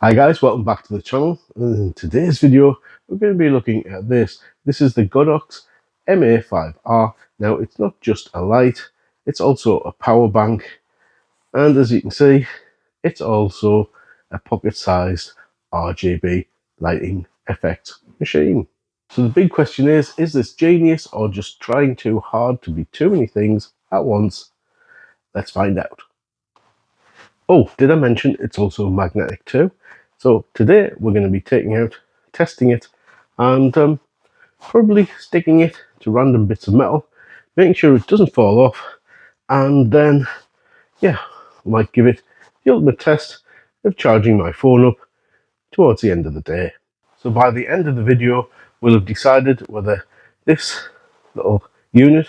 Hi guys, welcome back to the channel. In today's video we're going to be looking at this. This is the Godox MA5R. Now it's not just a light, it's also a power bank, and as you can see it's also a pocket-sized RGB lighting effect machine. So the big question is this genius or just trying too hard to be too many things at once? Let's find out. Oh, did I mention it's also magnetic too? So today we're going to be taking out, testing it, and probably sticking it to random bits of metal, making sure it doesn't fall off, and then, yeah, I might give it the ultimate test of charging my phone up towards the end of the day. So by the end of the video, we'll have decided whether this little unit,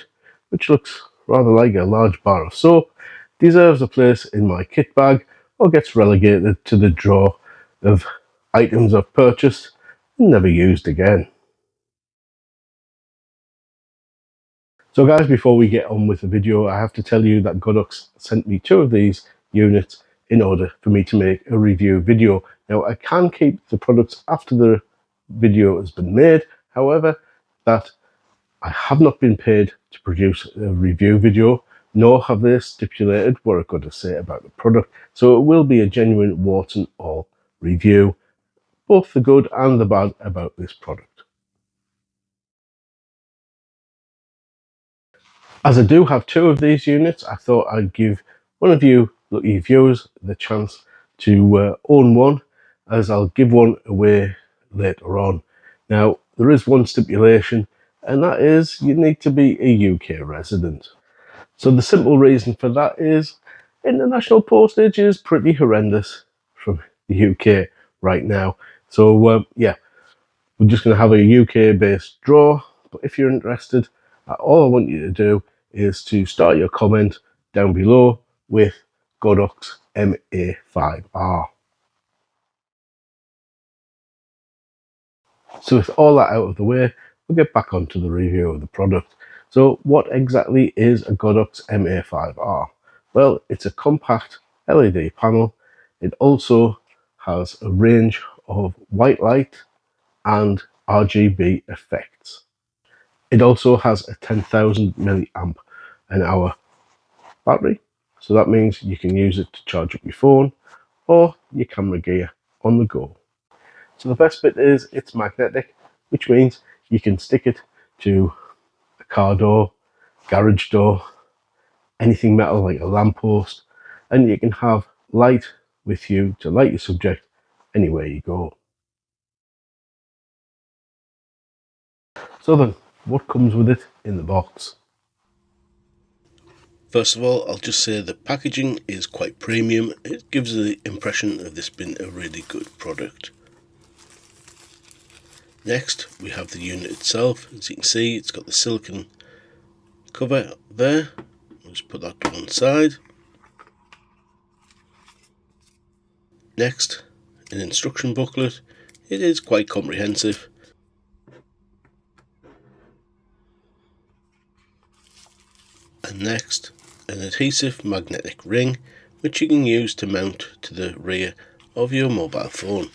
which looks rather like a large bar of soap, deserves a place in my kit bag or gets relegated to the drawer of items I've purchased and never used again. So guys, before we get on with the video, I have to tell you that Godox sent me 2 of these units in order for me to make a review video. Now I can keep the products after the video has been made, however, that I have not been paid to produce a review video, nor have they stipulated what I've got to say about the product. So it will be a genuine Walton all review, both the good and the bad about this product. As I do have 2 of these units, I thought I'd give one of you lucky viewers the chance to own one, as I'll give one away later on. Now, there is one stipulation, and that is you need to be a UK resident. So the simple reason for that is international postage is pretty horrendous from the UK right now. So yeah, we're just going to have a UK based draw, but if you're interested, all I want you to do is to start your comment down below with Godox MA5R. So with all that out of the way, we'll get back onto the review of the product. So what exactly is a Godox MA5R? Well, it's a compact LED panel. It also has a range of white light and RGB effects. It also has a 10,000 milliamp an hour battery, so that means you can use it to charge up your phone or your camera gear on the go. So the best bit is it's magnetic, which means you can stick it to a car door, garage door, anything metal like a lamppost, and you can have light with you to light your subject anywhere you go. So then, what comes with it in the box? First of all, I'll just say the packaging is quite premium. It gives the impression of this being a really good product. Next, we have the unit itself. As you can see, it's got the silicone cover there. I'll just put that to one side. Next, an instruction booklet. It is quite comprehensive. And next, an adhesive magnetic ring, which you can use to mount to the rear of your mobile phone.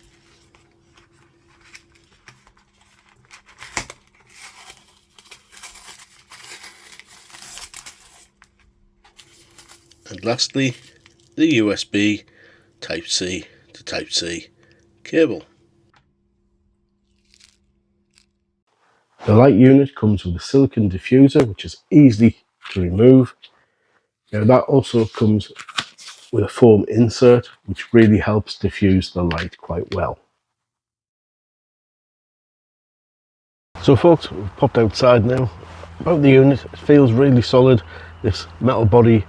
And lastly, the USB Type-C to Type-C cable. The light unit comes with a silicone diffuser, which is easy to remove. Now that also comes with a foam insert, which really helps diffuse the light quite well. So folks, we've popped outside now. About the unit, it feels really solid. This metal body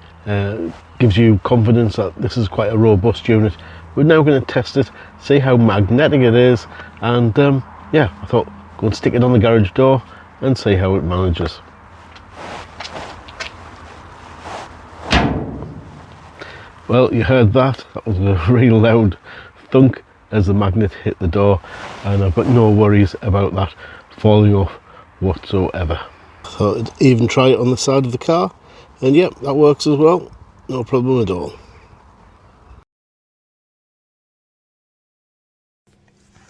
gives you confidence that this is quite a robust unit. We're now going to test it, see how magnetic it is, and yeah, I thought go and stick it on the garage door and see how it manages. Well, you heard that. That was a real loud thunk as the magnet hit the door, and I've got no worries about that falling off whatsoever. Thought I'd even try it on the side of the car, and yep, that works as well. No problem at all.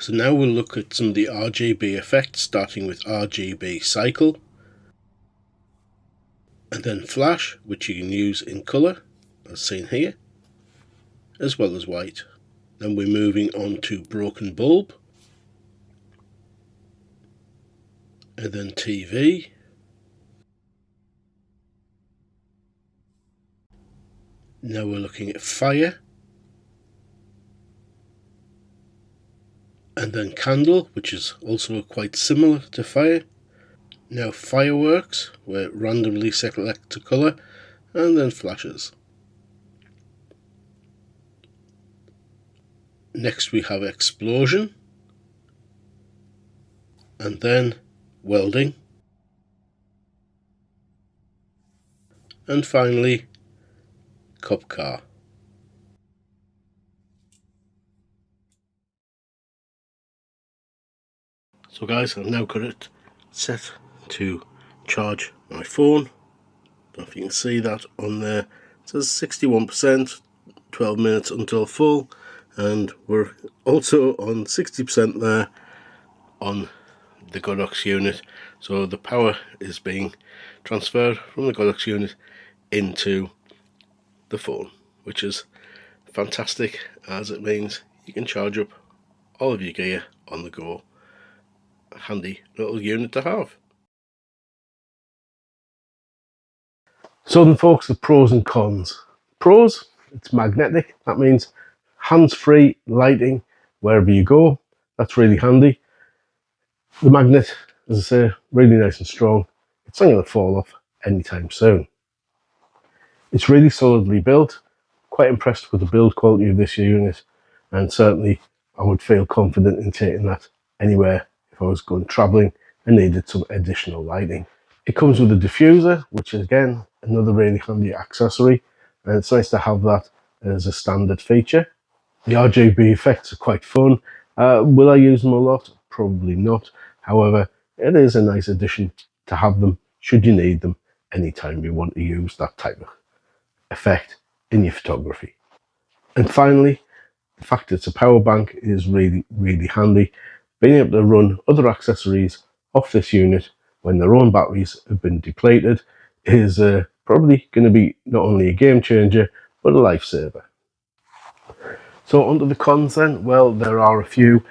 So now we'll look at some of the RGB effects, starting with RGB cycle, and then flash, which you can use in colour, as seen here, as well as white. Then we're moving on to broken bulb, and then TV, now we're looking at fire, and then candle, which is also quite similar to fire. Now fireworks, where randomly select a colour, and then flashes. Next we have explosion, and then welding, and finally cop car. So guys, I've now got it set to charge my phone. Don't know if you can see that on there. It says 61%, 12 minutes until full, and we're also on 60% there on the Godox unit. So the power is being transferred from the Godox unit into the phone, which is fantastic, as it means you can charge up all of your gear on the go. A handy little unit to have. So then folks, the pros and cons. Pros, it's magnetic. That means hands-free lighting wherever you go. That's really handy. The magnet, as I say, really nice and strong. It's not going to fall off anytime soon. It's really solidly built. Quite impressed with the build quality of this unit, and certainly I would feel confident in taking that anywhere if I was going travelling and needed some additional lighting. It comes with a diffuser, which is again another really handy accessory, and it's nice to have that as a standard feature. The RGB effects are quite fun. Will I use them a lot? Probably not. However, it is a nice addition to have them should you need them anytime you want to use that type of effect in your photography. And finally, the fact it's a power bank is really, really handy. Being able to run other accessories off this unit when their own batteries have been depleted is probably going to be not only a game changer, but a lifesaver. So onto the cons then. Well, there are a few,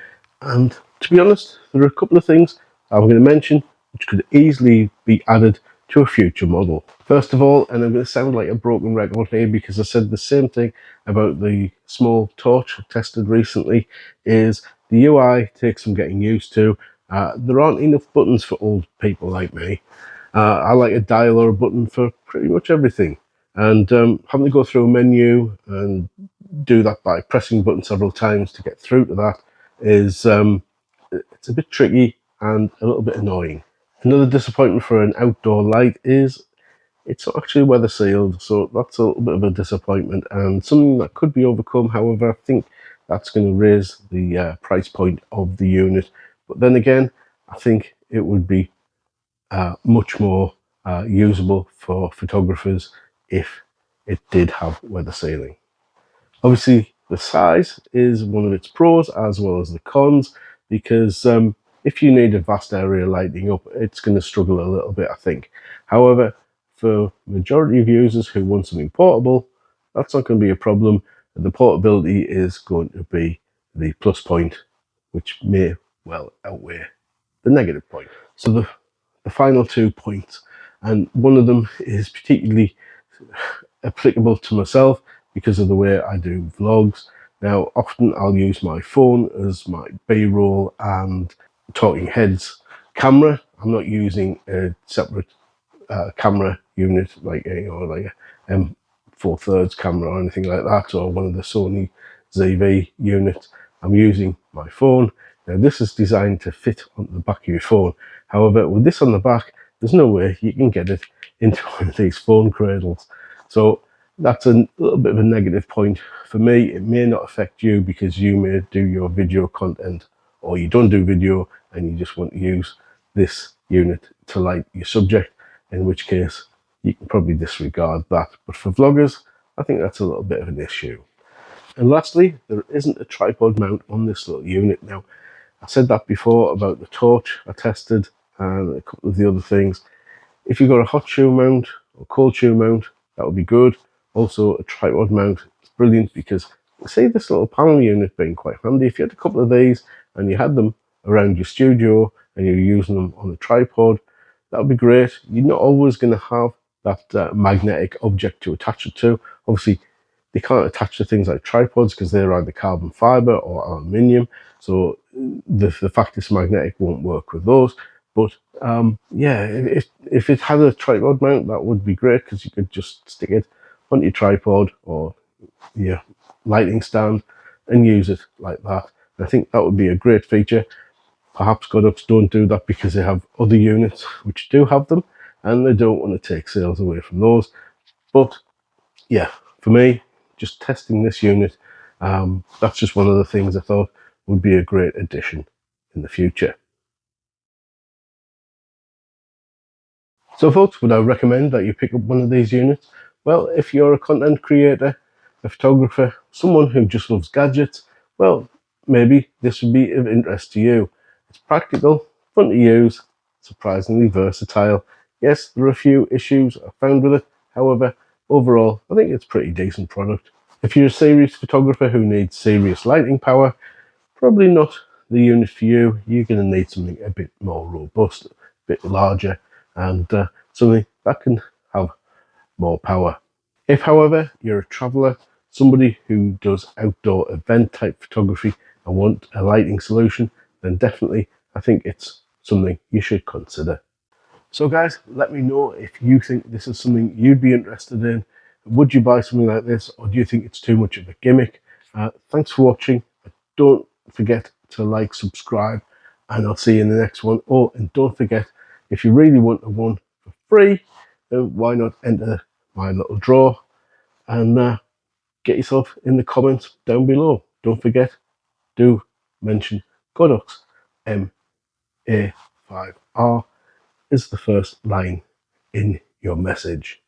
and to be honest, there are a couple of things I'm going to mention which could easily be added to a future model. First of all, and I'm going to sound like a broken record here because I said the same thing about the small torch I tested recently, is the UI takes some getting used to. There aren't enough buttons for old people like me. I like a dial or a button for pretty much everything, and having to go through a menu and do that by pressing button several times to get through to that is it's a bit tricky and a little bit annoying. Another disappointment for an outdoor light is it's not actually weather sealed, so that's a little bit of a disappointment and something that could be overcome. However, I think that's going to raise the price point of the unit, but then again I think it would be much more usable for photographers if it did have weather sealing. Obviously, the size is one of its pros as well as the cons, because if you need a vast area lighting up, it's going to struggle a little bit, I think. However, for majority of users who want something portable, that's not going to be a problem. The portability is going to be the plus point, which may well outweigh the negative point. So the final 2 points, and one of them is particularly applicable to myself because of the way I do vlogs. Now, often I'll use my phone as my B-roll and talking heads camera. I'm not using a separate camera unit like like a M4/3 camera or anything like that, or one of the Sony ZV units. I'm using my phone. Now, this is designed to fit on the back of your phone. However, with this on the back, there's no way you can get it into one of these phone cradles. So that's a little bit of a negative point for me. It may not affect you because you may do your video content, or you don't do video and you just want to use this unit to light your subject, in which case you can probably disregard that. But for vloggers, I think that's a little bit of an issue. And lastly, there isn't a tripod mount on this little unit. Now, I said that before about the torch I tested and a couple of the other things. If you've got a hot shoe mount or cold shoe mount, that would be good. Also, a tripod mount is brilliant because, say, this little panel unit being quite handy. If you had a couple of these and you had them around your studio and you're using them on a tripod, that would be great. You're not always going to have that magnetic object to attach it to. Obviously, they can't attach to things like tripods because they're either carbon fiber or aluminium. So the fact it's magnetic won't work with those. But yeah, if it had a tripod mount, that would be great because you could just stick it on your tripod or your lighting stand and use it like that. And I think that would be a great feature. Perhaps Godox don't do that because they have other units which do have them and they don't want to take sales away from those. But yeah, for me, just testing this unit, that's just one of the things I thought would be a great addition in the future. So folks, would I recommend that you pick up one of these units? Well, if you're a content creator, a photographer, someone who just loves gadgets, well, maybe this would be of interest to you. It's practical, fun to use, surprisingly versatile. Yes, there are a few issues I found with it. However, overall, I think it's a pretty decent product. If you're a serious photographer who needs serious lighting power, probably not the unit for you. You're going to need something a bit more robust, a bit larger, and something that can have more power. If, however, you're a traveller, somebody who does outdoor event type photography and want a lighting solution, then definitely I think it's something you should consider. So guys, let me know if you think this is something you'd be interested in. Would you buy something like this, or do you think it's too much of a gimmick? Thanks for watching. Don't forget to like, subscribe, and I'll see you in the next one. Oh, and don't forget, if you really want a one for free, then why not enter my little draw and get yourself in the comments down below. Don't forget, do mention Godox MA5R is the first line in your message.